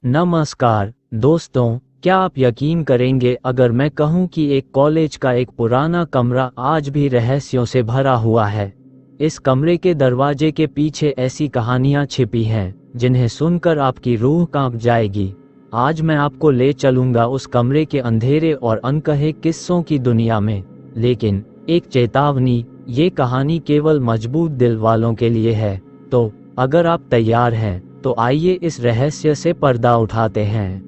नमस्कार दोस्तों, क्या आप यकीन करेंगे अगर मैं कहूं कि एक कॉलेज का एक पुराना कमरा आज भी रहस्यों से भरा हुआ है। इस कमरे के दरवाजे के पीछे ऐसी कहानियां छिपी हैं जिन्हें सुनकर आपकी रूह कांप जाएगी। आज मैं आपको ले चलूंगा उस कमरे के अंधेरे और अनकहे किस्सों की दुनिया में। लेकिन एक चेतावनी, ये कहानी केवल मजबूत दिल वालों के लिए है। तो अगर आप तैयार हैं तो आइए इस रहस्य से पर्दा उठाते हैं।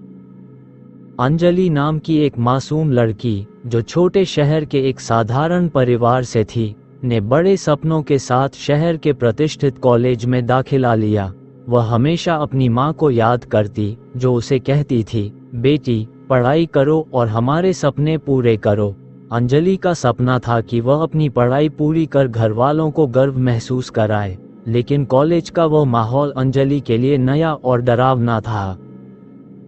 अंजलि नाम की एक मासूम लड़की जो छोटे शहर के एक साधारण परिवार से थी, ने बड़े सपनों के साथ शहर के प्रतिष्ठित कॉलेज में दाखिला लिया। वह हमेशा अपनी माँ को याद करती, जो उसे कहती थी, बेटी पढ़ाई करो और हमारे सपने पूरे करो। अंजलि का सपना था कि वह अपनी पढ़ाई पूरी कर घर वालों को गर्व महसूस कराए, लेकिन कॉलेज का वह माहौल अंजलि के लिए नया और डरावना था।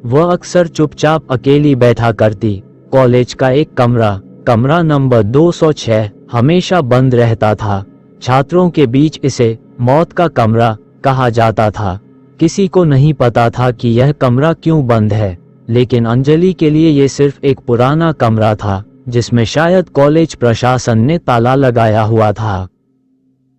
वह अक्सर चुपचाप अकेली बैठा करती। कॉलेज का एक कमरा नंबर 206 हमेशा बंद रहता था। छात्रों के बीच इसे मौत का कमरा कहा जाता था। किसी को नहीं पता था कि यह कमरा क्यों बंद है, लेकिन अंजलि के लिए यह सिर्फ एक पुराना कमरा था जिसमें शायद कॉलेज प्रशासन ने ताला लगाया हुआ था।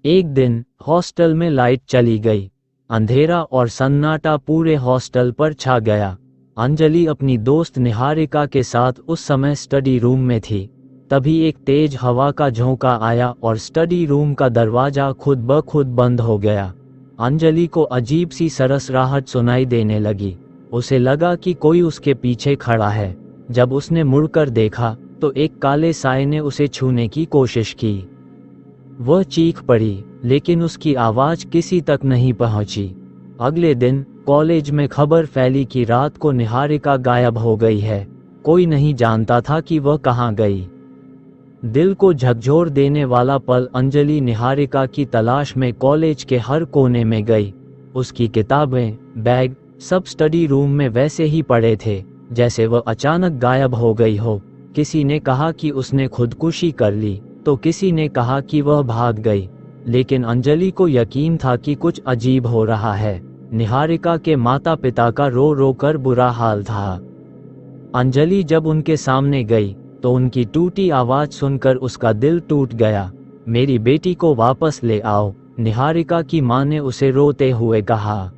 एक दिन हॉस्टल में लाइट चली गई। अंधेरा और सन्नाटा पूरे हॉस्टल पर छा गया। अंजलि अपनी दोस्त निहारिका के साथ उस समय स्टडी रूम में थी। तभी एक तेज हवा का झोंका आया और स्टडी रूम का दरवाजा खुद ब खुद बंद हो गया। अंजलि को अजीब सी सरसराहट सुनाई देने लगी। उसे लगा कि कोई उसके पीछे खड़ा है। जब उसने मुड़कर देखा तो एक काले साए ने उसे छूने की कोशिश की। वह चीख पड़ी, लेकिन उसकी आवाज किसी तक नहीं पहुंची। अगले दिन कॉलेज में खबर फैली कि रात को निहारिका गायब हो गई है। कोई नहीं जानता था कि वह कहां गई। दिल को झकझोर देने वाला पल, अंजलि निहारिका की तलाश में कॉलेज के हर कोने में गई। उसकी किताबें, बैग, सब स्टडी रूम में वैसे ही पड़े थे जैसे वह अचानक गायब हो गई हो। किसी ने कहा कि उसने खुदकुशी कर ली, तो किसी ने कहा कि वह भाग गई, लेकिन अंजलि को यकीन था कि कुछ अजीब हो रहा है। निहारिका के माता पिता का रो रो कर बुरा हाल था। अंजलि जब उनके सामने गई तो उनकी टूटी आवाज सुनकर उसका दिल टूट गया। मेरी बेटी को वापस ले आओ, निहारिका की मां ने उसे रोते हुए कहा।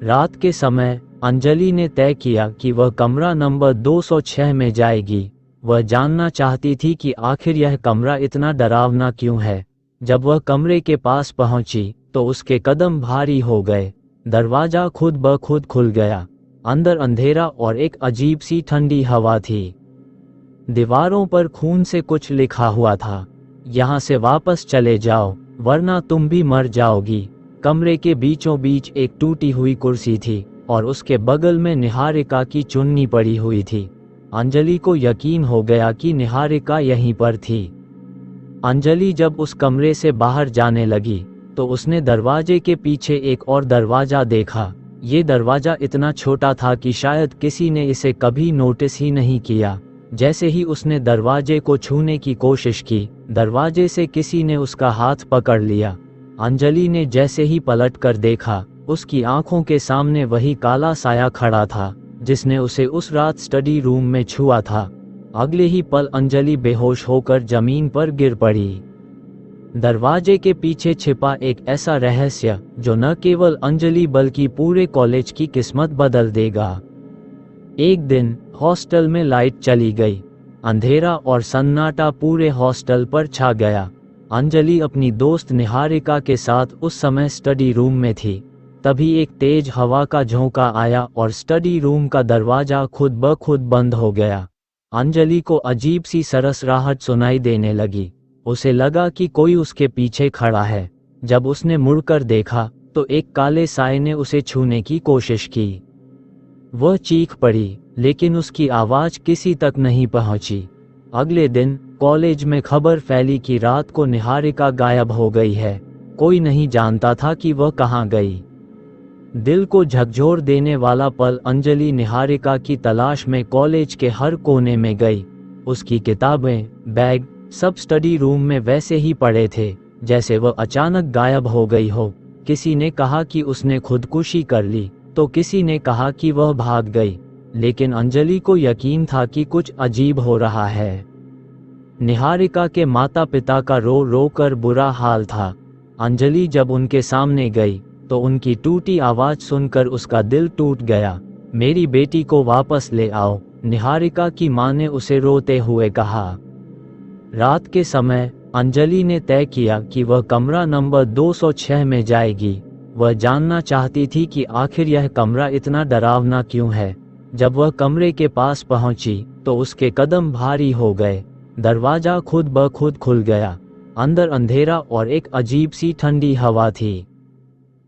रात के समय अंजलि ने तय किया कि वह कमरा नंबर 206 में जाएगी। वह जानना चाहती थी कि आखिर यह कमरा इतना डरावना क्यों है। जब वह कमरे के पास पहुंची तो उसके कदम भारी हो गए। दरवाजा खुद ब खुद खुल गया। अंदर अंधेरा और एक अजीब सी ठंडी हवा थी। दीवारों पर खून से कुछ लिखा हुआ था, यहाँ से वापस चले जाओ वरना तुम भी मर जाओगी। कमरे के बीचों बीच एक टूटी हुई कुर्सी थी और उसके बगल में निहारिका की चुन्नी पड़ी हुई थी। अंजलि को यकीन हो गया कि निहारिका यहीं पर थी। अंजलि जब उस कमरे से बाहर जाने लगी तो उसने दरवाजे के पीछे एक और दरवाजा देखा। ये दरवाजा इतना छोटा था कि शायद किसी ने इसे कभी नोटिस ही नहीं किया। जैसे ही उसने दरवाजे को छूने की कोशिश की, दरवाजे से किसी ने उसका हाथ पकड़ लिया। अंजलि ने जैसे ही पलट कर देखा, उसकी आंखों के सामने वही काला साया खड़ा था जिसने उसे उस रात स्टडी रूम में छुआ था। अगले ही पल अंजलि बेहोश होकर जमीन पर गिर पड़ी। दरवाजे के पीछे छिपा एक ऐसा रहस्य जो न केवल अंजलि बल्कि पूरे कॉलेज की किस्मत बदल देगा। एक दिन हॉस्टल में लाइट चली गई। अंधेरा और सन्नाटा पूरे हॉस्टल पर छा गया। अंजलि अपनी दोस्त निहारिका के साथ उस समय स्टडी रूम में थी। तभी एक तेज हवा का झोंका आया और स्टडी रूम का दरवाजा खुद ब खुद बंद हो गया। अंजलि को अजीब सी सरसराहट सुनाई देने लगी। उसे लगा कि कोई उसके पीछे खड़ा है। जब उसने मुड़कर देखा तो एक काले साए ने उसे छूने की कोशिश की। वह चीख पड़ी, लेकिन उसकी आवाज किसी तक नहीं पहुंची। अगले दिन कॉलेज में खबर फैली कि रात को निहारिका गायब हो गई है। कोई नहीं जानता था कि वह कहां गई। दिल को झकझोर देने वाला पल, अंजलि निहारिका की तलाश में कॉलेज के हर कोने में गई। उसकी किताबें, बैग, सब स्टडी रूम में वैसे ही पड़े थे जैसे वह अचानक गायब हो गई हो। किसी ने कहा कि उसने खुदकुशी कर ली, तो किसी ने कहा कि वह भाग गई, लेकिन अंजलि को यकीन था कि कुछ अजीब हो रहा है। निहारिका के माता पिता का रो रो कर बुरा हाल था। अंजलि जब उनके सामने गई तो उनकी टूटी आवाज सुनकर उसका दिल टूट गया। मेरी बेटी को वापस ले आओ, निहारिका की मां ने उसे रोते हुए कहा। रात के समय अंजलि ने तय किया कि वह कमरा नंबर 206 में जाएगी। वह जानना चाहती थी कि आखिर यह कमरा इतना डरावना क्यों है। जब वह कमरे के पास पहुंची तो उसके कदम भारी हो गए। दरवाजा खुद ब खुद खुल गया। अंदर अंधेरा और एक अजीब सी ठंडी हवा थी।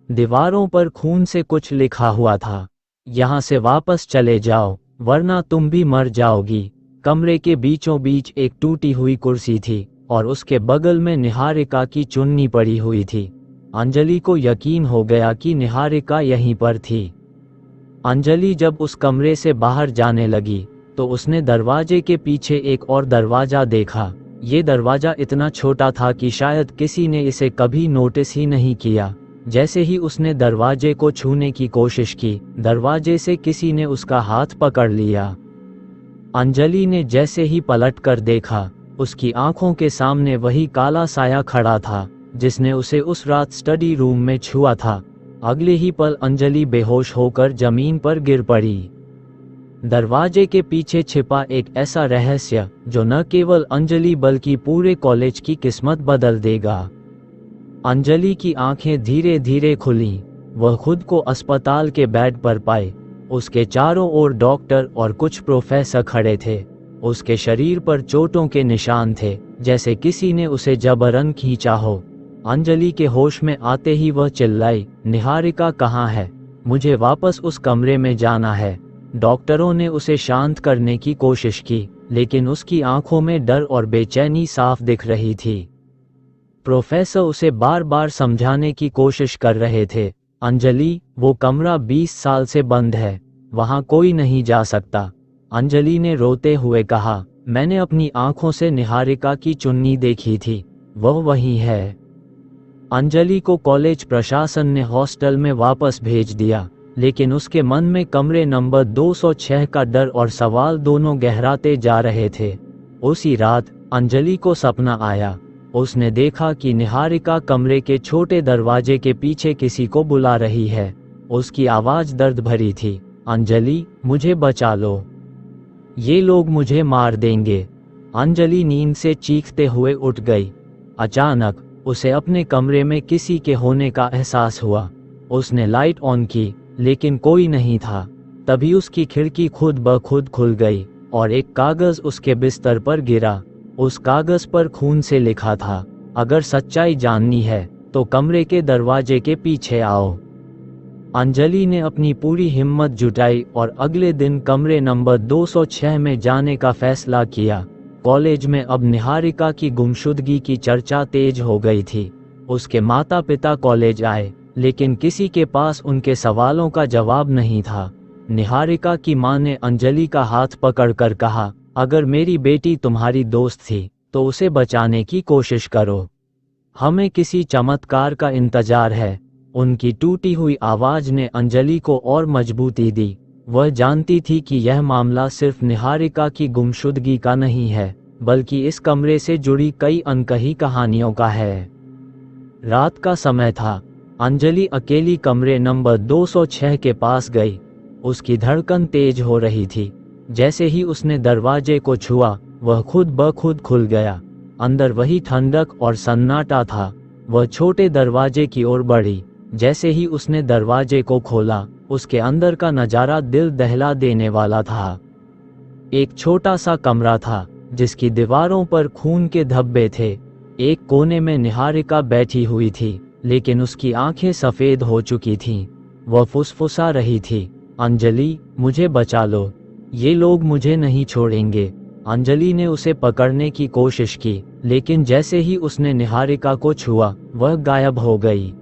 दीवारों पर खून से कुछ लिखा हुआ था, यहाँ से वापस चले जाओ वरना तुम भी मर जाओगी। कमरे के बीचों बीच एक टूटी हुई कुर्सी थी और उसके बगल में निहारिका की चुन्नी पड़ी हुई थी। अंजलि को यकीन हो गया कि निहारिका यहीं पर थी। अंजलि जब उस कमरे से बाहर जाने लगी तो उसने दरवाजे के पीछे एक और दरवाजा देखा। ये दरवाजा इतना छोटा था कि शायद किसी ने इसे कभी नोटिस ही नहीं किया। जैसे ही उसने दरवाजे को छूने की कोशिश की, दरवाजे से किसी ने उसका हाथ पकड़ लिया। अंजलि ने जैसे ही पलट कर देखा, उसकी आंखों के सामने वही काला साया खड़ा था जिसने उसे उस रात स्टडी रूम में छुआ था। अगले ही पल अंजलि बेहोश होकर जमीन पर गिर पड़ी। दरवाजे के पीछे छिपा एक ऐसा रहस्य जो न केवल अंजलि बल्कि पूरे कॉलेज की किस्मत बदल देगा। अंजलि की आंखें धीरे धीरे खुलीं। वह खुद को अस्पताल के बेड पर पाई। उसके चारों ओर डॉक्टर और कुछ प्रोफेसर खड़े थे। उसके शरीर पर चोटों के निशान थे, जैसे किसी ने उसे जबरन खींचा हो। अंजलि के होश में आते ही वह चिल्लाई, निहारिका कहाँ है? मुझे वापस उस कमरे में जाना है। डॉक्टरों ने उसे शांत करने की कोशिश की, लेकिन उसकी आंखों में डर और बेचैनी साफ दिख रही थी। प्रोफेसर उसे बार बार समझाने की कोशिश कर रहे थे, अंजलि, वो कमरा 20 साल से बंद है, वहां कोई नहीं जा सकता। अंजलि ने रोते हुए कहा, मैंने अपनी आंखों से निहारिका की चुन्नी देखी थी, वह वही है। अंजलि को कॉलेज प्रशासन ने हॉस्टल में वापस भेज दिया, लेकिन उसके मन में कमरे नंबर 206 का डर और सवाल दोनों गहराते जा रहे थे। उसी रात अंजलि को सपना आया। उसने देखा कि निहारिका कमरे के छोटे दरवाजे के पीछे किसी को बुला रही है। उसकी आवाज दर्द भरी थी, अंजलि, मुझे बचा लो, ये लोग मुझे मार देंगे। अंजलि नींद से चीखते हुए उठ गई। अचानक उसे अपने कमरे में किसी के होने का एहसास हुआ। उसने लाइट ऑन की, लेकिन कोई नहीं था। तभी उसकी खिड़की खुद ब खुद खुल गई और एक कागज उसके बिस्तर पर गिरा। उस कागज पर खून से लिखा था, अगर सच्चाई जाननी है तो कमरे के दरवाजे के पीछे आओ। अंजलि ने अपनी पूरी हिम्मत जुटाई और अगले दिन कमरे नंबर 206 में जाने का फैसला किया। कॉलेज में अब निहारिका की गुमशुदगी की चर्चा तेज हो गई थी। उसके माता पिता कॉलेज आए, लेकिन किसी के पास उनके सवालों का जवाब नहीं था। निहारिका की मां ने अंजलि का हाथ पकड़कर कहा, अगर मेरी बेटी तुम्हारी दोस्त थी तो उसे बचाने की कोशिश करो। हमें किसी चमत्कार का इंतजार है। उनकी टूटी हुई आवाज ने अंजलि को और मजबूती दी। वह जानती थी कि यह मामला सिर्फ निहारिका की गुमशुदगी का नहीं है, बल्कि इस कमरे से जुड़ी कई अनकही कहानियों का है। रात का समय था। अंजलि अकेली कमरे नंबर 206 के पास गई। उसकी धड़कन तेज हो रही थी। जैसे ही उसने दरवाजे को छुआ, वह खुद ब खुद खुल गया। अंदर वही ठंडक और सन्नाटा था। वह छोटे दरवाजे की ओर बढ़ी। जैसे ही उसने दरवाजे को खोला, उसके अंदर का नजारा दिल दहला देने वाला था। एक छोटा सा कमरा था जिसकी दीवारों पर खून के धब्बे थे। एक कोने में निहारिका बैठी हुई थी, लेकिन उसकी आंखें सफेद हो चुकी थीं। वह फुसफुसा रही थी, अंजलि, मुझे बचा लो, ये लोग मुझे नहीं छोड़ेंगे। अंजलि ने उसे पकड़ने की कोशिश की, लेकिन जैसे ही उसने निहारिका को छुआ, वह गायब हो गई।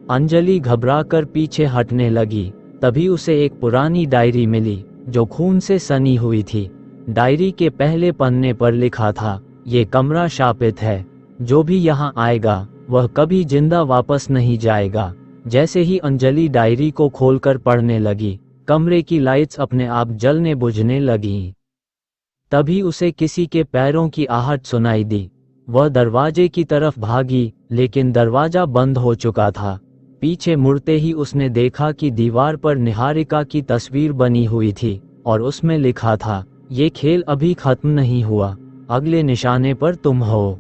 अंजलि घबराकर पीछे हटने लगी। तभी उसे एक पुरानी डायरी मिली जो खून से सनी हुई थी। डायरी के पहले पन्ने पर लिखा था, ये कमरा शापित है, जो भी यहाँ आएगा वह कभी जिंदा वापस नहीं जाएगा। जैसे ही अंजलि डायरी को खोलकर पढ़ने लगी, कमरे की लाइट्स अपने आप जलने बुझने लगीं। तभी उसे किसी के पैरों की आहट सुनाई दी। वह दरवाजे की तरफ भागी, लेकिन दरवाजा बंद हो चुका था। पीछे मुड़ते ही उसने देखा कि दीवार पर निहारिका की तस्वीर बनी हुई थी और उसमें लिखा था, ये खेल अभी खत्म नहीं हुआ, अगले निशाने पर तुम हो।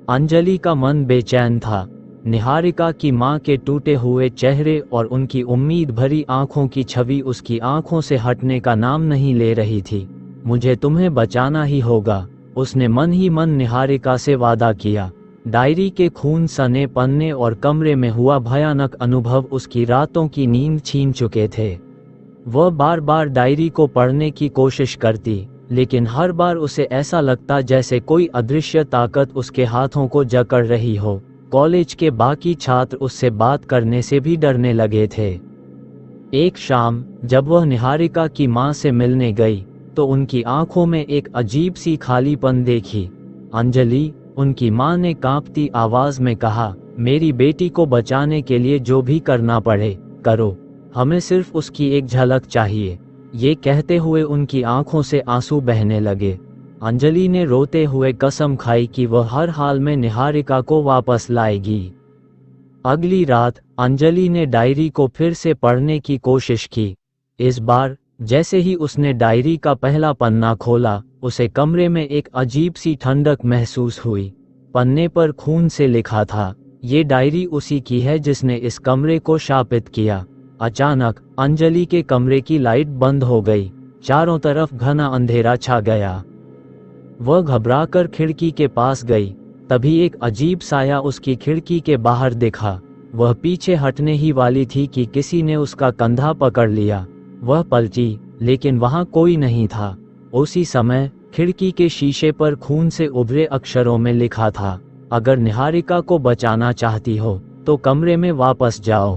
अंजलि का मन बेचैन था। निहारिका की मां के टूटे हुए चेहरे और उनकी उम्मीद भरी आंखों की छवि उसकी आंखों से हटने का नाम नहीं ले रही थी। मुझे तुम्हें बचाना ही होगा, उसने मन ही मन निहारिका से वादा किया। डायरी के खून सने पन्ने और कमरे में हुआ भयानक अनुभव उसकी रातों की नींद छीन चुके थे। वह बार बार डायरी को पढ़ने की कोशिश करती, लेकिन हर बार उसे ऐसा लगता जैसे कोई अदृश्य ताकत उसके हाथों को जकड़ रही हो। कॉलेज के बाकी छात्र उससे बात करने से भी डरने लगे थे। एक शाम जब वह निहारिका की मां से मिलने गई, तो उनकी आंखों में एक अजीब सी खालीपन देखी। अंजलि, उनकी मां ने कांपती आवाज में कहा, मेरी बेटी को बचाने के लिए जो भी करना पड़े करो, हमें सिर्फ उसकी एक झलक चाहिए। ये कहते हुए उनकी आंखों से आंसू बहने लगे। अंजलि ने रोते हुए कसम खाई कि वह हर हाल में निहारिका को वापस लाएगी। अगली रात अंजलि ने डायरी को फिर से पढ़ने की कोशिश की। इस बार जैसे ही उसने डायरी का पहला पन्ना खोला, उसे कमरे में एक अजीब सी ठंडक महसूस हुई। पन्ने पर खून से लिखा था, ये डायरी उसी की है जिसने इस कमरे को शापित किया। अचानक अंजलि के कमरे की लाइट बंद हो गई। चारों तरफ घना अंधेरा छा गया। वह घबराकर खिड़की के पास गई। तभी एक अजीब साया उसकी खिड़की के बाहर दिखा। वह पीछे हटने ही वाली थी कि किसी ने उसका कंधा पकड़ लिया। वह पलटी, लेकिन वहां कोई नहीं था। उसी समय खिड़की के शीशे पर खून से उभरे अक्षरों में लिखा था, अगर निहारिका को बचाना चाहती हो तो कमरे में वापस जाओ।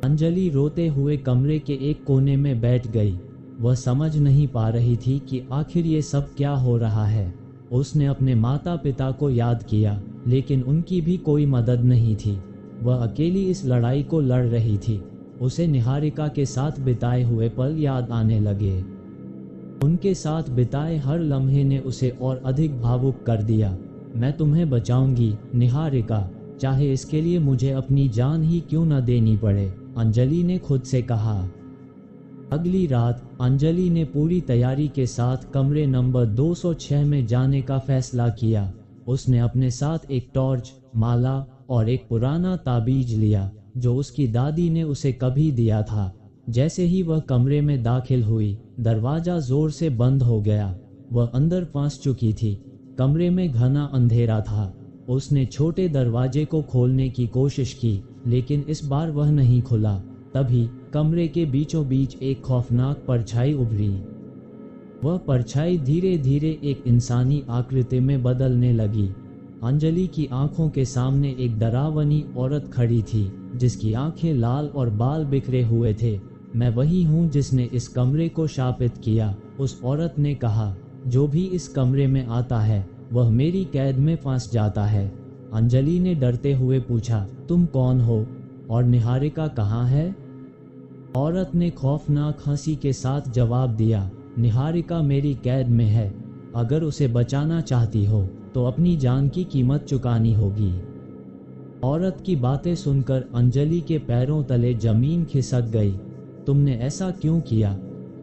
अंजलि रोते हुए कमरे के एक कोने में बैठ गई। वह समझ नहीं पा रही थी कि आखिर ये सब क्या हो रहा है। उसने अपने माता पिता को याद किया, लेकिन उनकी भी कोई मदद नहीं थी। वह अकेली इस लड़ाई को लड़ रही थी। उसे निहारिका के साथ बिताए हुए पल याद आने लगे। उनके साथ बिताए हर लम्हे ने उसे और अधिक भावुक कर दिया। मैं तुम्हें बचाऊंगी निहारिका, चाहे इसके लिए मुझे अपनी जान ही क्यों न देनी पड़े, अंजलि ने खुद से कहा। अगली रात अंजलि ने पूरी तैयारी के साथ कमरे नंबर 206 में जाने का फैसला किया। उसने अपने साथ एक टॉर्च, माला और एक पुराना ताबीज लिया जो उसकी दादी ने उसे कभी दिया था। जैसे ही वह कमरे में दाखिल हुई, दरवाजा जोर से बंद हो गया। वह अंदर फंस चुकी थी। कमरे में घना अंधेरा था। उसने छोटे दरवाजे को खोलने की कोशिश की, लेकिन इस बार वह नहीं खुला। तभी कमरे के बीचों बीच एक खौफनाक परछाई उभरी। वह परछाई धीरे धीरे एक इंसानी आकृति में बदलने लगी। अंजलि की आंखों के सामने एक डरावनी औरत खड़ी थी, जिसकी आंखें लाल और बाल बिखरे हुए थे। मैं वही हूँ जिसने इस कमरे को शापित किया, उस औरत ने कहा। जो भी इस कमरे में आता है वह मेरी कैद में फंस जाता है। अंजलि ने डरते हुए पूछा, तुम कौन हो और निहारिका कहाँ है? औरत ने खौफनाक हंसी के साथ जवाब दिया, निहारिका मेरी कैद में है। अगर उसे बचाना चाहती हो तो अपनी जान की कीमत चुकानी होगी। औरत की बातें सुनकर अंजलि के पैरों तले जमीन खिसक गई। तुमने ऐसा क्यों किया?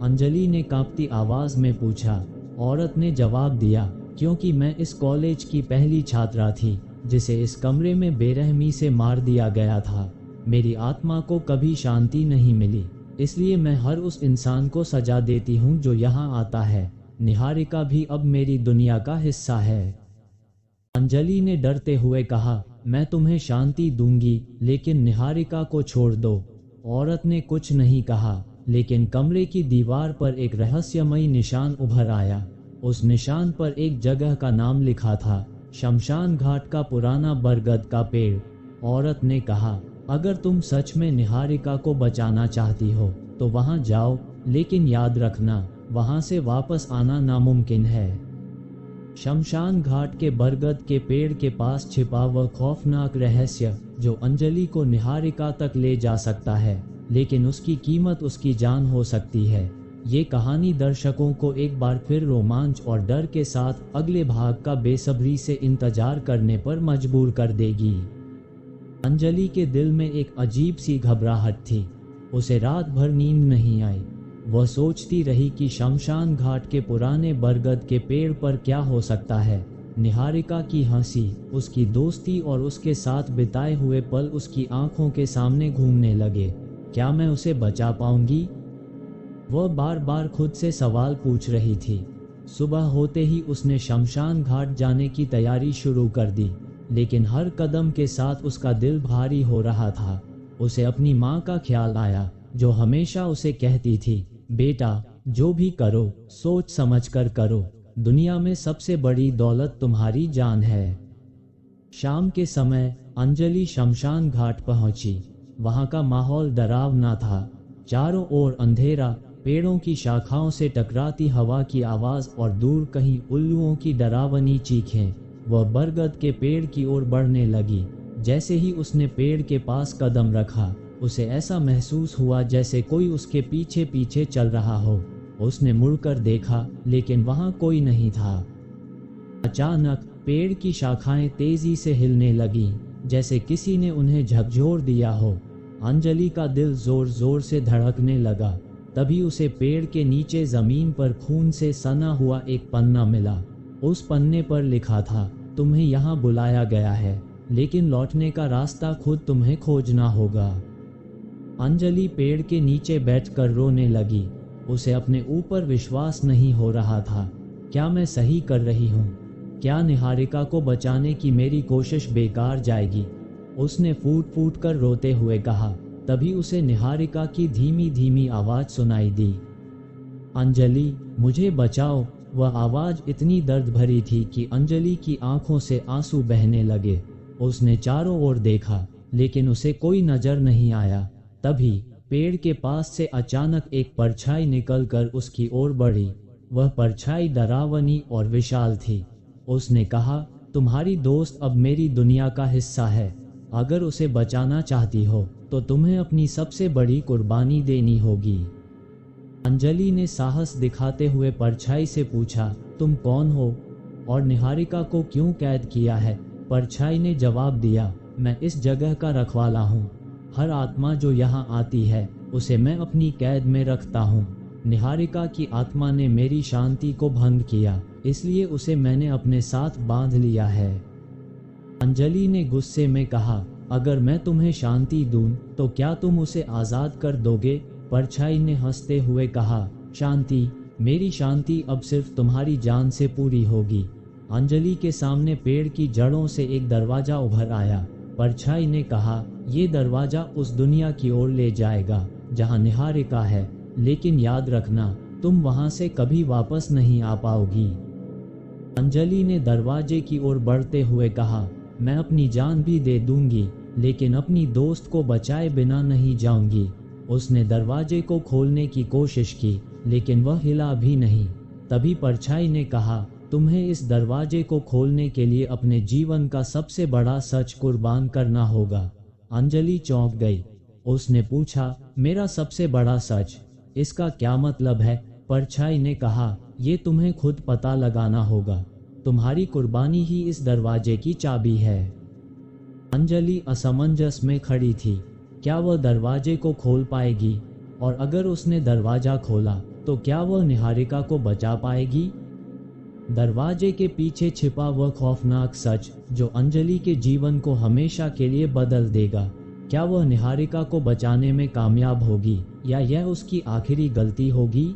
अंजलि ने कांपती आवाज में पूछा। औरत ने जवाब दिया, क्योंकि मैं इस कॉलेज की पहली छात्रा थी जिसे इस कमरे में बेरहमी से मार दिया गया था। मेरी आत्मा को कभी शांति नहीं मिली, इसलिए मैं हर उस इंसान को सजा देती हूँ जो यहाँ आता है। निहारिका भी अब मेरी दुनिया का हिस्सा है। अंजलि ने डरते हुए कहा, मैं तुम्हें शांति दूंगी, लेकिन निहारिका को छोड़ दो। औरत ने कुछ नहीं कहा, लेकिन कमरे की दीवार पर एक रहस्यमयी निशान उभर आया। उस निशान पर एक जगह का नाम लिखा था, शमशान घाट का पुराना बरगद का पेड़। औरत ने कहा, अगर तुम सच में निहारिका को बचाना चाहती हो तो वहां जाओ, लेकिन याद रखना, वहां से वापस आना नामुमकिन है। शमशान घाट के बरगद के पेड़ के पास छिपा वह खौफनाक रहस्य जो अंजलि को निहारिका तक ले जा सकता है, लेकिन उसकी कीमत उसकी जान हो सकती है। ये कहानी दर्शकों को एक बार फिर रोमांच और डर के साथ अगले भाग का बेसब्री से इंतजार करने पर मजबूर कर देगी। अंजलि के दिल में एक अजीब सी घबराहट थी। उसे रात भर नींद नहीं आई। वह सोचती रही कि शमशान घाट के पुराने बरगद के पेड़ पर क्या हो सकता है। निहारिका की हंसी, उसकी दोस्ती और उसके साथ बिताए हुए पल उसकी आंखों के सामने घूमने लगे। क्या मैं उसे बचा पाऊंगी? वह बार बार खुद से सवाल पूछ रही थी। सुबह होते ही उसने शमशान घाट जाने की तैयारी शुरू कर दी, लेकिन हर कदम के साथ उसका दिल भारी हो रहा था। उसे अपनी माँ का ख्याल आया, जो हमेशा उसे कहती थी, बेटा जो भी करो सोच समझकर करो, दुनिया में सबसे बड़ी दौलत तुम्हारी जान है। शाम के समय अंजलि शमशान घाट पहुंची। वहां का माहौल डरावना था। चारों ओर अंधेरा, पेड़ों की शाखाओं से टकराती हवा की आवाज और दूर कहीं उल्लुओं की डरावनी चीखें। वह बरगद के पेड़ की ओर बढ़ने लगी। जैसे ही उसने पेड़ के पास कदम रखा, उसे ऐसा महसूस हुआ जैसे कोई उसके पीछे पीछे चल रहा हो। उसने मुड़कर देखा, लेकिन वहां कोई नहीं था। अचानक पेड़ की शाखाएं तेजी से हिलने लगीं, जैसे किसी ने उन्हें झकझोर दिया हो। अंजलि का दिल जोर जोर से धड़कने लगा। तभी उसे पेड़ के नीचे जमीन पर खून से सना हुआ एक पन्ना मिला। उस पन्ने पर लिखा था, तुम्हें यहाँ बुलाया गया है, लेकिन लौटने का रास्ता खुद तुम्हें खोजना होगा। अंजलि पेड़ के नीचे बैठकर रोने लगी। उसे अपने ऊपर विश्वास नहीं हो रहा था। क्या मैं सही कर रही हूँ? क्या निहारिका को बचाने की मेरी कोशिश बेकार जाएगी? उसने फूट फूट कर रोते हुए कहा। तभी उसे निहारिका की धीमी धीमी आवाज सुनाई दी, अंजलि मुझे बचाओ। वह आवाज इतनी दर्द भरी थी कि अंजलि की आंखों से आंसू बहने लगे। उसने चारों ओर देखा, लेकिन उसे कोई नजर नहीं आया। तभी पेड़ के पास से अचानक एक परछाई निकलकर उसकी ओर बढ़ी। वह परछाई डरावनी और विशाल थी। उसने कहा, तुम्हारी दोस्त अब मेरी दुनिया का हिस्सा है। अगर उसे बचाना चाहती हो तो तुम्हें अपनी सबसे बड़ी कुर्बानी देनी होगी। अंजलि ने साहस दिखाते हुए परछाई से पूछा, तुम कौन हो और निहारिका को क्यों कैद किया है? परछाई ने जवाब दिया, मैं इस जगह का रखवाला हूँ। हर आत्मा जो यहाँ आती है उसे मैं अपनी कैद में रखता हूँ। निहारिका की आत्मा ने मेरी शांति को भंग किया, इसलिए उसे मैंने अपने साथ बांध लिया है। अंजलि ने गुस्से में कहा, अगर मैं तुम्हें शांति दूं तो क्या तुम उसे आजाद कर दोगे? परछाई ने हंसते हुए कहा, शांति? मेरी शांति अब सिर्फ तुम्हारी जान से पूरी होगी। अंजलि के सामने पेड़ की जड़ों से एक दरवाजा उभर आया। परछाई ने कहा, ये दरवाजा उस दुनिया की ओर ले जाएगा जहां निहारिका है, लेकिन याद रखना तुम वहां से कभी वापस नहीं आ पाओगी। अंजलि ने दरवाजे की ओर बढ़ते हुए कहा, मैं अपनी जान भी दे दूंगी, लेकिन अपनी दोस्त को बचाए बिना नहीं जाऊंगी। उसने दरवाजे को खोलने की कोशिश की, लेकिन वह हिला भी नहीं। तभी परछाई ने कहा, तुम्हें इस दरवाजे को खोलने के लिए अपने जीवन का सबसे बड़ा सच कुर्बान करना होगा। अंजलि चौंक गई। उसने पूछा, मेरा सबसे बड़ा सच? इसका क्या मतलब है? परछाई ने कहा, ये तुम्हें खुद पता लगाना होगा। तुम्हारी कुर्बानी ही इस दरवाजे की चाबी है। अंजलि असमंजस में खड़ी थी। क्या वह दरवाजे को खोल पाएगी? और अगर उसने दरवाजा खोला तो क्या वह निहारिका को बचा पाएगी? दरवाजे के पीछे छिपा वह खौफनाक सच जो अंजलि के जीवन को हमेशा के लिए बदल देगा। क्या वह निहारिका को बचाने में कामयाब होगी या यह उसकी आखिरी गलती होगी?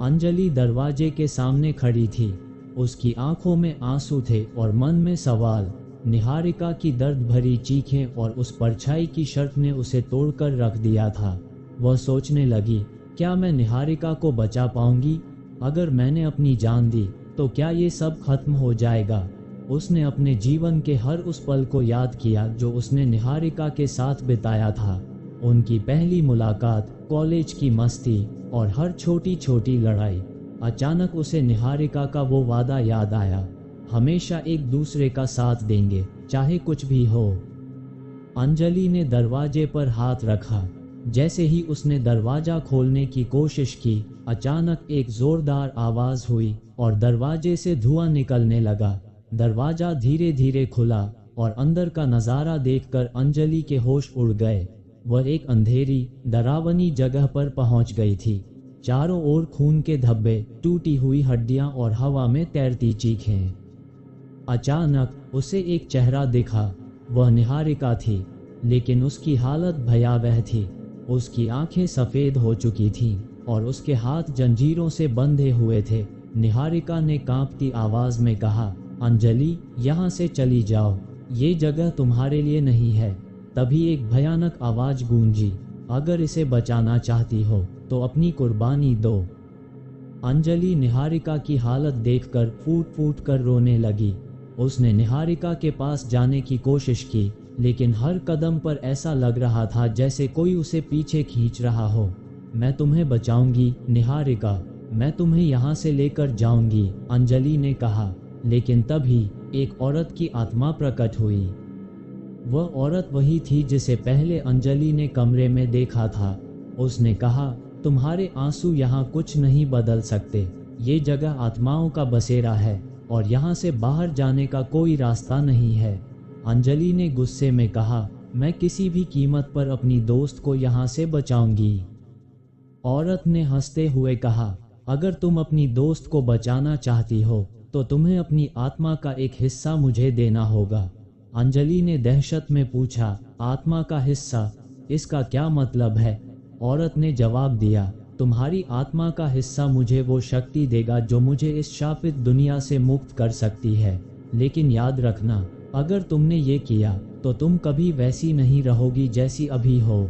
अंजलि दरवाजे के सामने खड़ी थी। उसकी आंखों में आंसू थे और मन में सवाल। निहारिका की दर्द भरी चीखें और उस परछाई की शर्त ने उसे तोड़कर रख दिया था। वह सोचने लगी, क्या मैं निहारिका को बचा पाऊंगी? अगर मैंने अपनी जान दी तो क्या ये सब खत्म हो जाएगा? उसने अपने जीवन के हर उस पल को याद किया जो उसने निहारिका के साथ बिताया था। उनकी पहली मुलाकात, कॉलेज की मस्ती और हर छोटी छोटी लड़ाई। अचानक उसे निहारिका का वो वादा याद आया, हमेशा एक दूसरे का साथ देंगे, चाहे कुछ भी हो। अंजलि ने दरवाजे पर हाथ रखा। जैसे ही उसने दरवाजा खोलने की कोशिश की, अचानक एक जोरदार आवाज हुई और दरवाजे से धुआं निकलने लगा। दरवाजा धीरे धीरे खुला और अंदर का नज़ारा देखकर अंजलि के होश उड़ गए। वह एक अंधेरी, डरावनी जगह पर पहुंच गई थी। चारों ओर खून के धब्बे, टूटी हुई हड्डियां और हवा में तैरती चीखें। अचानक उसे एक चेहरा दिखा। वह निहारिका थी, लेकिन उसकी हालत भयावह थी। उसकी आंखें सफ़ेद हो चुकी थीं और उसके हाथ जंजीरों से बंधे हुए थे। निहारिका ने कांपती आवाज़ में कहा, अंजलि, यहाँ से चली जाओ, ये जगह तुम्हारे लिए नहीं है। तभी एक भयानक आवाज़ गूंजी, अगर इसे बचाना चाहती हो तो अपनी कुर्बानी दो। अंजलि निहारिका की हालत देखकर फूट फूट कर रोने लगी। उसने निहारिका के पास जाने की कोशिश की, लेकिन हर कदम पर ऐसा लग रहा था जैसे कोई उसे पीछे खींच रहा हो। मैं तुम्हें बचाऊंगी निहारिका, मैं तुम्हें यहाँ से लेकर जाऊंगी, अंजलि ने कहा। लेकिन तभी एक औरत की आत्मा प्रकट हुई। वह औरत वही थी जिसे पहले अंजलि ने कमरे में देखा था। उसने कहा, तुम्हारे आंसू यहाँ कुछ नहीं बदल सकते। ये जगह आत्माओं का बसेरा है और यहाँ से बाहर जाने का कोई रास्ता नहीं है। अंजलि ने गुस्से में कहा, मैं किसी भी कीमत पर अपनी दोस्त को यहाँ से बचाऊंगी। औरत ने हंसते हुए कहा, अगर तुम अपनी दोस्त को बचाना चाहती हो तो तुम्हें अपनी आत्मा का एक हिस्सा मुझे देना होगा। अंजलि ने दहशत में पूछा, आत्मा का हिस्सा, इसका क्या मतलब है? औरत ने जवाब दिया, तुम्हारी आत्मा का हिस्सा मुझे वो शक्ति देगा जो मुझे इस शापित दुनिया से मुक्त कर सकती है। लेकिन याद रखना, अगर तुमने ये किया तो तुम कभी वैसी नहीं रहोगी जैसी अभी हो।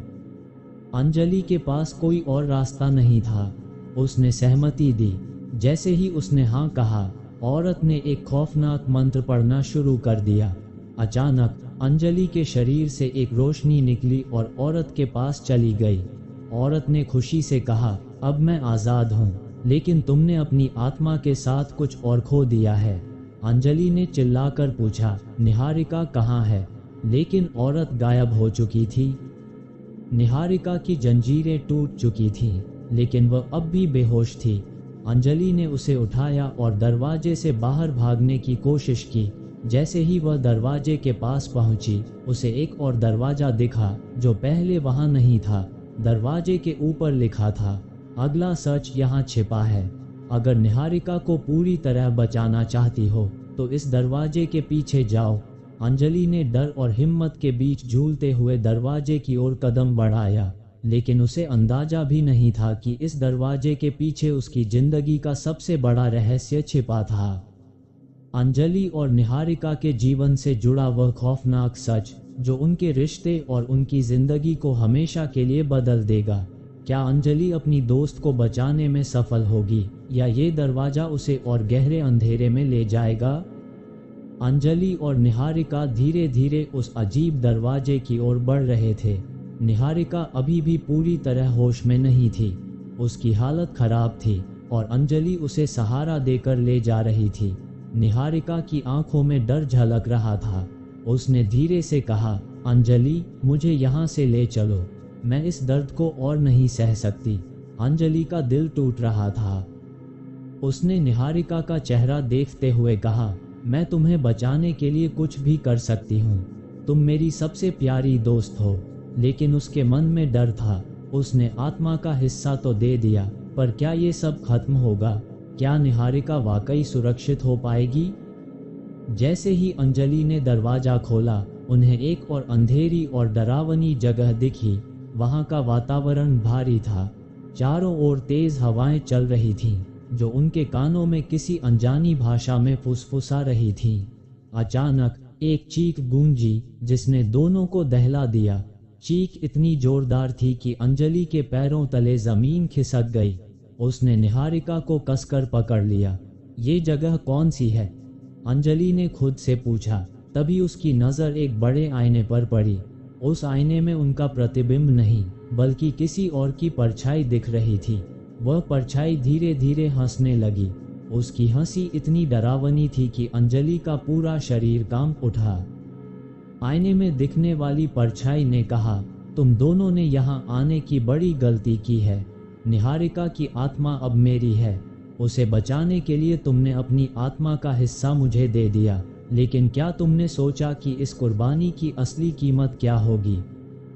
अंजलि के पास कोई और रास्ता नहीं था। उसने सहमति दी। जैसे ही उसने हाँ कहा, औरत ने एक खौफनाक मंत्र पढ़ना शुरू कर दिया। अचानक अंजलि के शरीर से एक रोशनी निकली और औरत के पास चली गई। औरत ने खुशी से कहा, अब मैं आज़ाद हूँ, लेकिन तुमने अपनी आत्मा के साथ कुछ और खो दिया है। अंजलि ने चिल्लाकर पूछा, निहारिका कहाँ है? लेकिन औरत गायब हो चुकी थी। निहारिका की जंजीरें टूट चुकी थीं, लेकिन वह अब भी बेहोश थी। अंजलि ने उसे उठाया और दरवाजे से बाहर भागने की कोशिश की। जैसे ही वह दरवाजे के पास पहुंची, उसे एक और दरवाजा दिखा जो पहले वहां नहीं था। दरवाजे के ऊपर लिखा था, अगला सच यहाँ छिपा है। अगर निहारिका को पूरी तरह बचाना चाहती हो तो इस दरवाजे के पीछे जाओ। अंजलि ने डर और हिम्मत के बीच झूलते हुए दरवाजे की ओर कदम बढ़ाया, लेकिन उसे अंदाजा भी नहीं था कि इस दरवाजे के पीछे उसकी जिंदगी का सबसे बड़ा रहस्य छिपा था। अंजलि और निहारिका के जीवन से जुड़ा वह खौफनाक सच जो उनके रिश्ते और उनकी जिंदगी को हमेशा के लिए बदल देगा। क्या अंजलि अपनी दोस्त को बचाने में सफल होगी या ये दरवाजा उसे और गहरे अंधेरे में ले जाएगा? अंजलि और निहारिका धीरे धीरे उस अजीब दरवाजे की ओर बढ़ रहे थे। निहारिका अभी भी पूरी तरह होश में नहीं थी। उसकी हालत खराब थी और अंजलि उसे सहारा देकर ले जा रही थी। निहारिका की आंखों में डर झलक रहा था। उसने धीरे से कहा, अंजलि, मुझे यहाँ से ले चलो, मैं इस दर्द को और नहीं सह सकती। अंजलि का दिल टूट रहा था। उसने निहारिका का चेहरा देखते हुए कहा, मैं तुम्हें बचाने के लिए कुछ भी कर सकती हूँ। तुम मेरी सबसे प्यारी दोस्त हो। लेकिन उसके मन में डर था। उसने आत्मा का हिस्सा तो दे दिया, पर क्या ये सब खत्म होगा? क्या निहारिका वाकई सुरक्षित हो पाएगी? जैसे ही अंजलि ने दरवाजा खोला, उन्हें एक और अंधेरी और डरावनी जगह दिखी। वहां का वातावरण भारी था। चारों ओर तेज हवाएं चल रही थीं, जो उनके कानों में किसी अनजानी भाषा में फुसफुसा रही थीं। अचानक एक चीख गूंजी, जिसने दोनों को दहला दिया। चीख इतनी जोरदार थी कि अंजलि के पैरों तले जमीन खिसक गई। उसने निहारिका को कसकर पकड़ लिया। ये जगह कौन सी है? अंजलि ने खुद से पूछा। तभी उसकी नज़र एक बड़े आईने पर पड़ी। उस आईने में उनका प्रतिबिंब नहीं, बल्कि किसी और की परछाई दिख रही थी। वह परछाई धीरे धीरे हंसने लगी। उसकी हंसी इतनी डरावनी थी कि अंजलि का पूरा शरीर कांप उठा। आईने में दिखने वाली परछाई ने कहा, तुम दोनों ने यहाँ आने की बड़ी गलती की है। निहारिका की आत्मा अब मेरी है। उसे बचाने के लिए तुमने अपनी आत्मा का हिस्सा मुझे दे दिया, लेकिन क्या तुमने सोचा कि इस कुर्बानी की असली कीमत क्या होगी?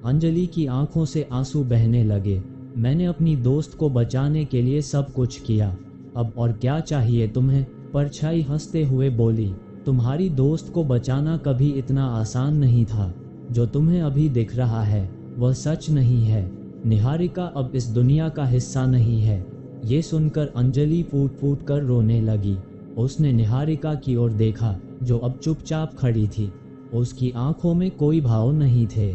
अंजलि की आंखों से आंसू बहने लगे। मैंने अपनी दोस्त को बचाने के लिए सब कुछ किया, अब और क्या चाहिए तुम्हें? परछाई हंसते हुए बोली, तुम्हारी दोस्त को बचाना कभी इतना आसान नहीं था। जो तुम्हें अभी दिख रहा है वह सच नहीं है। निहारिका अब इस दुनिया का हिस्सा नहीं है। ये सुनकर अंजलि फूट फूट कर रोने लगी। उसने निहारिका की ओर देखा जो अब चुपचाप खड़ी थी। उसकी आंखों में कोई भाव नहीं थे।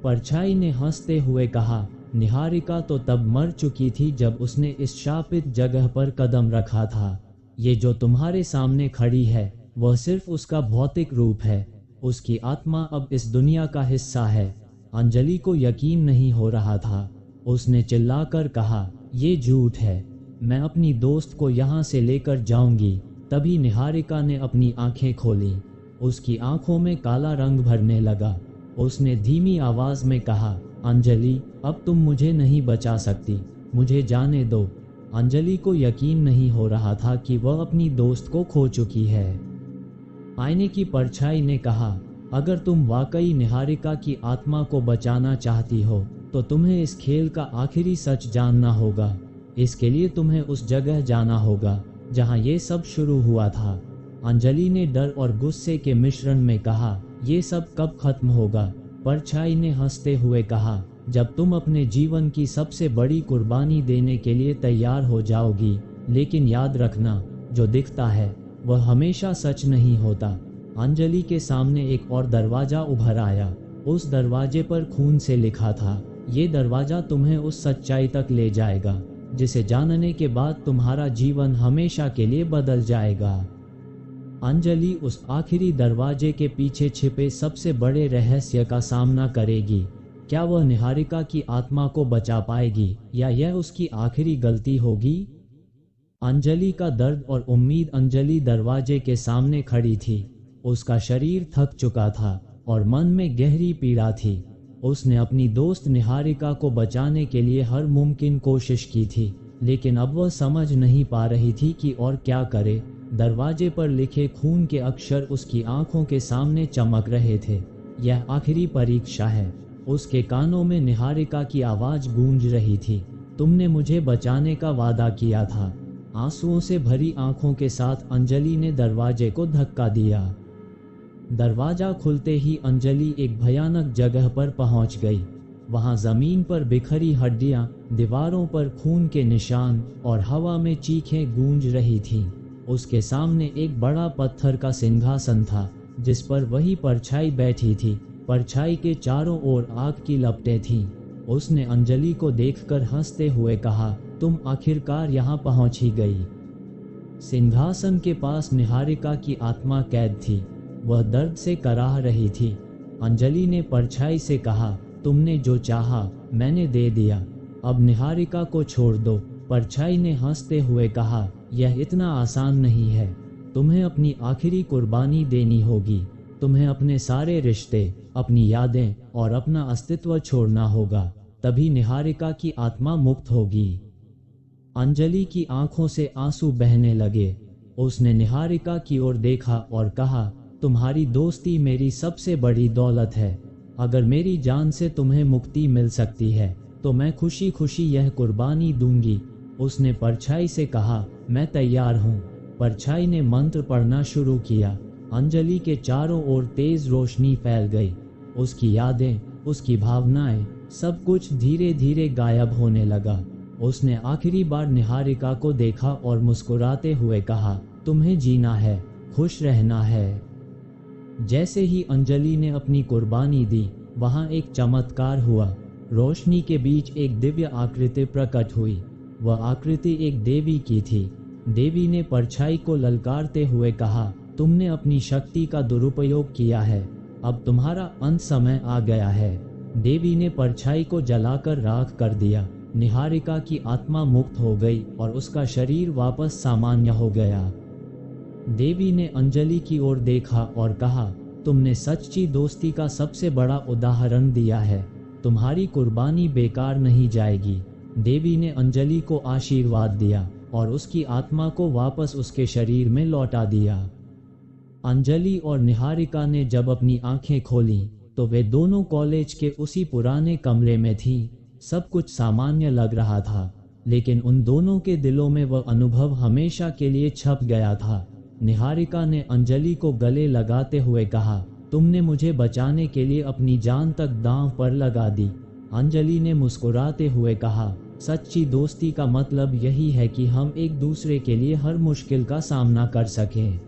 परछाई ने हंसते हुए कहा, निहारिका तो तब मर चुकी थी जब उसने इस शापित जगह पर कदम रखा था। ये जो तुम्हारे सामने खड़ी है वह सिर्फ उसका भौतिक रूप है। उसकी आत्मा अब इस दुनिया का हिस्सा है। अंजलि को यकीन नहीं हो रहा था। उसने चिल्लाकर कहा, ये झूठ है। मैं अपनी दोस्त को यहाँ से लेकर जाऊंगी। तभी निहारिका ने अपनी आंखें खोली। उसकी आंखों में काला रंग भरने लगा। उसने धीमी आवाज में कहा, अंजलि, अब तुम मुझे नहीं बचा सकती, मुझे जाने दो। अंजलि को यकीन नहीं हो रहा था कि वह अपनी दोस्त को खो चुकी है। आईने की परछाई ने कहा, अगर तुम वाकई निहारिका की आत्मा को बचाना चाहती हो तो तुम्हें इस खेल का आखिरी सच जानना होगा। इसके लिए तुम्हें उस जगह जाना होगा जहां ये सब शुरू हुआ था। अंजलि ने डर और गुस्से के मिश्रण में कहा, ये सब कब खत्म होगा? परछाई ने हंसते हुए कहा, जब तुम अपने जीवन की सबसे बड़ी कुर्बानी देने के लिए तैयार हो जाओगी। लेकिन याद रखना, जो दिखता है वह हमेशा सच नहीं होता। अंजलि के सामने एक और दरवाजा उभर आया। उस दरवाजे पर खून से लिखा था, ये दरवाजा तुम्हें उस सच्चाई तक ले जाएगा जिसे जानने के बाद तुम्हारा जीवन हमेशा के लिए बदल जाएगा। अंजलि उस आखिरी दरवाजे के पीछे छिपे सबसे बड़े रहस्य का सामना करेगी। क्या वह निहारिका की आत्मा को बचा पाएगी या यह उसकी आखिरी गलती होगी? अंजलि का दर्द और उम्मीद। अंजलि दरवाजे के सामने खड़ी थी। उसका शरीर थक चुका था और मन में गहरी पीड़ा थी। उसने अपनी दोस्त निहारिका को बचाने के लिए हर मुमकिन कोशिश की थी, लेकिन अब वह समझ नहीं पा रही थी कि और क्या करे। दरवाजे पर लिखे खून के अक्षर उसकी आंखों के सामने चमक रहे थे। यह आखिरी परीक्षा है। उसके कानों में निहारिका की आवाज गूंज रही थी, तुमने मुझे बचाने का वादा किया था। आंसुओं से भरी आंखों के साथ अंजलि ने दरवाजे को धक्का दिया। दरवाजा खुलते ही अंजलि एक भयानक जगह पर पहुंच गई। वहां जमीन पर बिखरी हड्डियां, दीवारों पर खून के निशान और हवा में चीखें गूंज रही थीं। उसके सामने एक बड़ा पत्थर का सिंहासन था जिस पर वही परछाई बैठी थी। परछाई के चारों ओर आग की लपटें थीं। उसने अंजलि को देखकर हंसते हुए कहा, तुम आखिरकार यहाँ पहुंच ही गई। सिंहासन के पास निहारिका की आत्मा कैद थी। वह दर्द से कराह रही थी। अंजलि ने परछाई से कहा, तुमने जो चाहा मैंने दे दिया, अब निहारिका को छोड़ दो। परछाई ने हंसते हुए कहा, यह इतना आसान नहीं है। तुम्हें अपनी आखिरी कुर्बानी देनी होगी। तुम्हें अपने सारे रिश्ते, अपनी यादें और अपना अस्तित्व छोड़ना होगा, तभी निहारिका की आत्मा मुक्त होगी। अंजलि की आंखों से आंसू बहने लगे। उसने निहारिका की ओर देखा और कहा, तुम्हारी दोस्ती मेरी सबसे बड़ी दौलत है। अगर मेरी जान से तुम्हें मुक्ति मिल सकती है तो मैं खुशी खुशी यह कुर्बानी दूंगी। उसने परछाई से कहा, मैं तैयार हूँ। परछाई ने मंत्र पढ़ना शुरू किया। अंजलि के चारों ओर तेज रोशनी फैल गई। उसकी यादें, उसकी भावनाएं, सब कुछ धीरे धीरे गायब होने लगा। उसने आखिरी बार निहारिका को देखा और मुस्कुराते हुए कहा, तुम्हें जीना है, खुश रहना है। जैसे ही अंजलि ने अपनी कुर्बानी दी, वहां एक चमत्कार हुआ। रोशनी के बीच एक दिव्य आकृति प्रकट हुई। वह आकृति एक देवी की थी। देवी ने परछाई को ललकारते हुए कहा, तुमने अपनी शक्ति का दुरुपयोग किया है, अब तुम्हारा अंत समय आ गया है। देवी ने परछाई को जलाकर राख कर दिया निहारिका की आत्मा मुक्त हो गई और उसका शरीर वापस सामान्य हो गया। देवी ने अंजलि की ओर देखा और कहा, तुमने सच्ची दोस्ती का सबसे बड़ा उदाहरण दिया है। तुम्हारी कुर्बानी बेकार नहीं जाएगी। देवी ने अंजलि को आशीर्वाद दिया और उसकी आत्मा को वापस उसके शरीर में लौटा दिया। अंजलि और निहारिका ने जब अपनी आंखें खोलीं तो वे दोनों कॉलेज के उसी पुराने कमरे में थीं। सब कुछ सामान्य लग रहा था, लेकिन उन दोनों के दिलों में वह अनुभव हमेशा के लिए छप गया था। निहारिका ने अंजलि को गले लगाते हुए कहा, तुमने मुझे बचाने के लिए अपनी जान तक दांव पर लगा दी। अंजलि ने मुस्कुराते हुए कहा, सच्ची दोस्ती का मतलब यही है कि हम एक दूसरे के लिए हर मुश्किल का सामना कर सकें।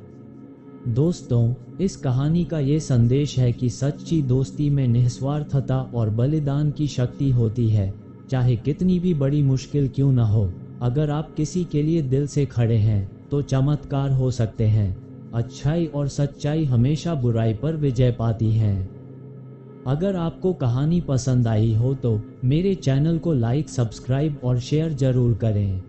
दोस्तों, इस कहानी का ये संदेश है कि सच्ची दोस्ती में निस्वार्थता और बलिदान की शक्ति होती है। चाहे कितनी भी बड़ी मुश्किल क्यों न हो, अगर आप किसी के लिए दिल से खड़े हैं तो चमत्कार हो सकते हैं। अच्छाई और सच्चाई हमेशा बुराई पर विजय पाती हैं। अगर आपको कहानी पसंद आई हो तो मेरे चैनल को लाइक, सब्सक्राइब और शेयर जरूर करें।